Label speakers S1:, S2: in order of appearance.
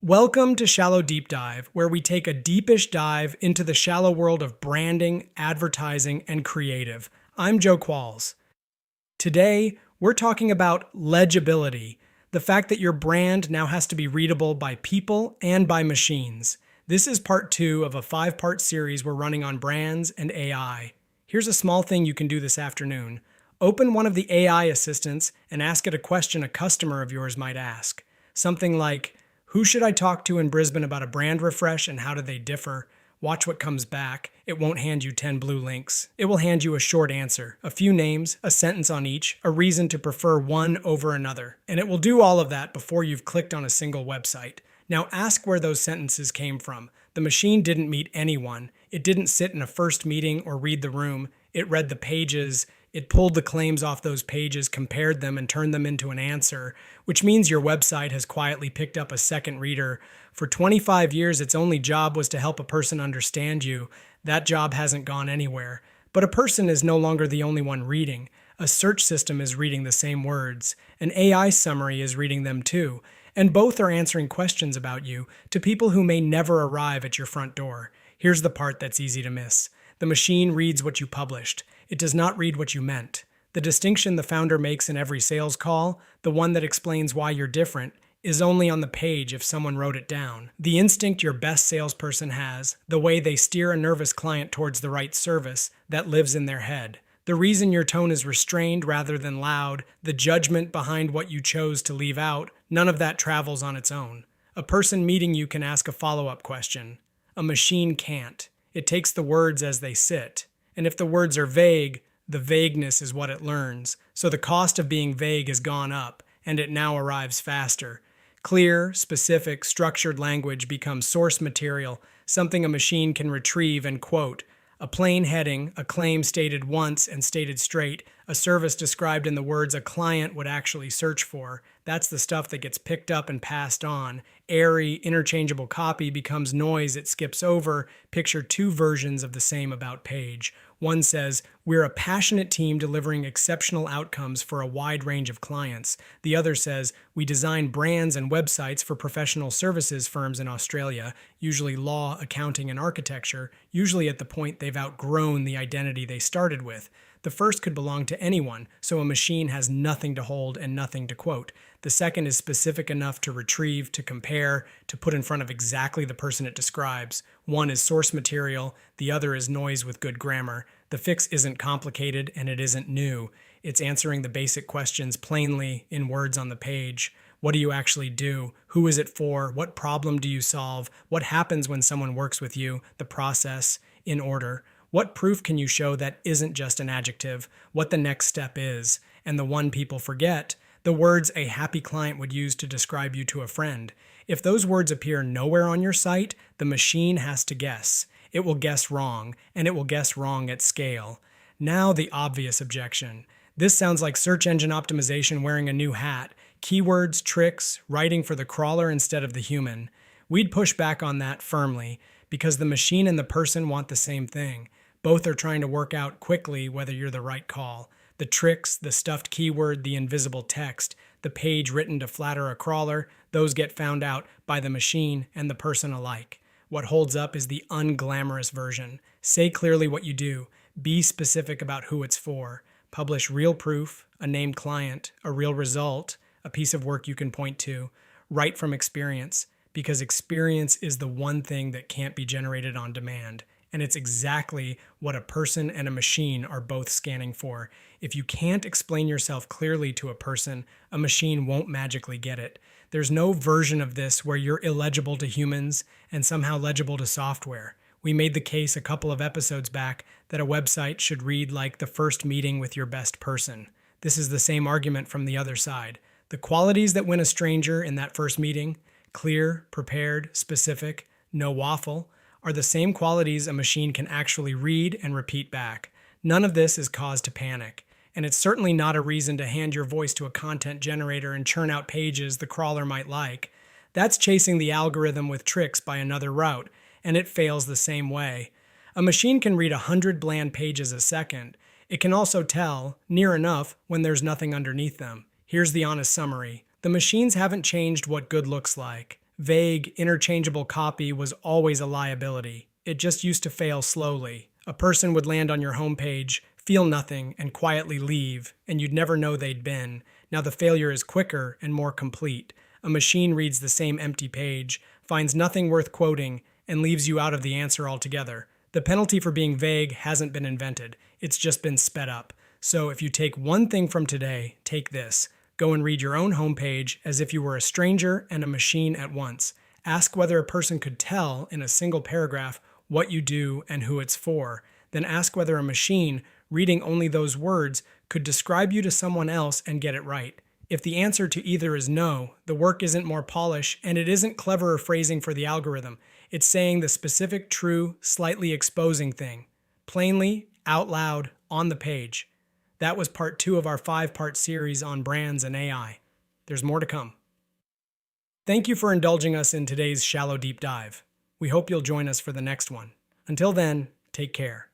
S1: Welcome to Shallow DeepDive, where we take a deepish dive into the shallow world of branding, advertising, and creative. I'm Joe Qualls. Today, we're talking about legibility, the fact that your brand now has to be readable by people and by machines. This is part 2 of a 5-part series we're running on brands and AI. Here's a small thing you can do this afternoon. Open one of the AI assistants and ask it a question a customer of yours might ask. Something like, who should I talk to in Brisbane about a brand refresh and how do they differ? Watch what comes back. It won't hand you 10 blue links. It will hand you a short answer, a few names, a sentence on each, a reason to prefer one over another. And it will do all of that before you've clicked on a single website. Now ask where those sentences came from. The machine didn't meet anyone. It didn't sit in a first meeting or read the room. It read the pages. It pulled the claims off those pages, compared them, and turned them into an answer, which means your website has quietly picked up a second reader. For 25 years, its only job was to help a person understand you. That job hasn't gone anywhere. But a person is no longer the only one reading. A search system is reading the same words. An AI summary is reading them too. And both are answering questions about you to people who may never arrive at your front door. Here's the part that's easy to miss. The machine reads what you published. It does not read what you meant. The distinction the founder makes in every sales call, the one that explains why you're different, is only on the page if someone wrote it down. The instinct your best salesperson has, the way they steer a nervous client towards the right service, that lives in their head. The reason your tone is restrained rather than loud, the judgment behind what you chose to leave out, none of that travels on its own. A person meeting you can ask a follow-up question. A machine can't. It takes the words as they sit. And if the words are vague, the vagueness is what it learns. So the cost of being vague has gone up, and it now arrives faster. Clear, specific, structured language becomes source material, something a machine can retrieve and quote. A plain heading, a claim stated once and stated straight, a service described in the words a client would actually search for. That's the stuff that gets picked up and passed on. Airy, interchangeable copy becomes noise it skips over. Picture 2 versions of the same about page. One says, we're a passionate team delivering exceptional outcomes for a wide range of clients. The other says, we design brands and websites for professional services firms in Australia, usually law, accounting, and architecture, usually at the point they've outgrown the identity they started with. The first could belong to anyone, so a machine has nothing to hold and nothing to quote. The second is specific enough to retrieve, to compare, to put in front of exactly the person it describes. One is source material, the other is noise with good grammar. The fix isn't complicated and it isn't new. It's answering the basic questions plainly in words on the page. What do you actually do? Who is it for? What problem do you solve? What happens when someone works with you? The process, in order. What proof can you show that isn't just an adjective? What the next step is? And the one people forget, the words a happy client would use to describe you to a friend. If those words appear nowhere on your site, the machine has to guess. It will guess wrong, and it will guess wrong at scale. Now the obvious objection. This sounds like search engine optimization wearing a new hat. Keywords, tricks, writing for the crawler instead of the human. We'd push back on that firmly, because the machine and the person want the same thing. Both are trying to work out quickly whether you're the right call. The tricks, the stuffed keyword, the invisible text, the page written to flatter a crawler, those get found out by the machine and the person alike. What holds up is the unglamorous version. Say clearly what you do. Be specific about who it's for. Publish real proof, a named client, a real result, a piece of work you can point to. Write from experience, because experience is the one thing that can't be generated on demand. And it's exactly what a person and a machine are both scanning for. If you can't explain yourself clearly to a person, a machine won't magically get it. There's no version of this where you're illegible to humans and somehow legible to software. We made the case a couple of episodes back that a website should read like the first meeting with your best person. This is the same argument from the other side. The qualities that win a stranger in that first meeting, clear, prepared, specific, no waffle, are the same qualities a machine can actually read and repeat back. None of this is cause to panic, and it's certainly not a reason to hand your voice to a content generator and churn out pages the crawler might like. That's chasing the algorithm with tricks by another route, and it fails the same way. A machine can read 100 bland pages a second. It can also tell, near enough, when there's nothing underneath them. Here's the honest summary. The machines haven't changed what good looks like. Vague, interchangeable copy was always a liability. It just used to fail slowly. A person would land on your homepage, feel nothing, and quietly leave, and you'd never know they'd been. Now the failure is quicker and more complete. A machine reads the same empty page, finds nothing worth quoting, and leaves you out of the answer altogether. The penalty for being vague hasn't been invented. It's just been sped up. So if you take one thing from today, take this. Go and read your own homepage as if you were a stranger and a machine at once. Ask whether a person could tell in a single paragraph what you do and who it's for. Then ask whether a machine, reading only those words, could describe you to someone else and get it right. If the answer to either is no, the work isn't more polish and it isn't cleverer phrasing for the algorithm. It's saying the specific, true, slightly exposing thing. Plainly, out loud, on the page. That was part 2 of our 5-part series on brands and AI. There's more to come. Thank you for indulging us in today's Shallow Deep Dive. We hope you'll join us for the next one. Until then, take care.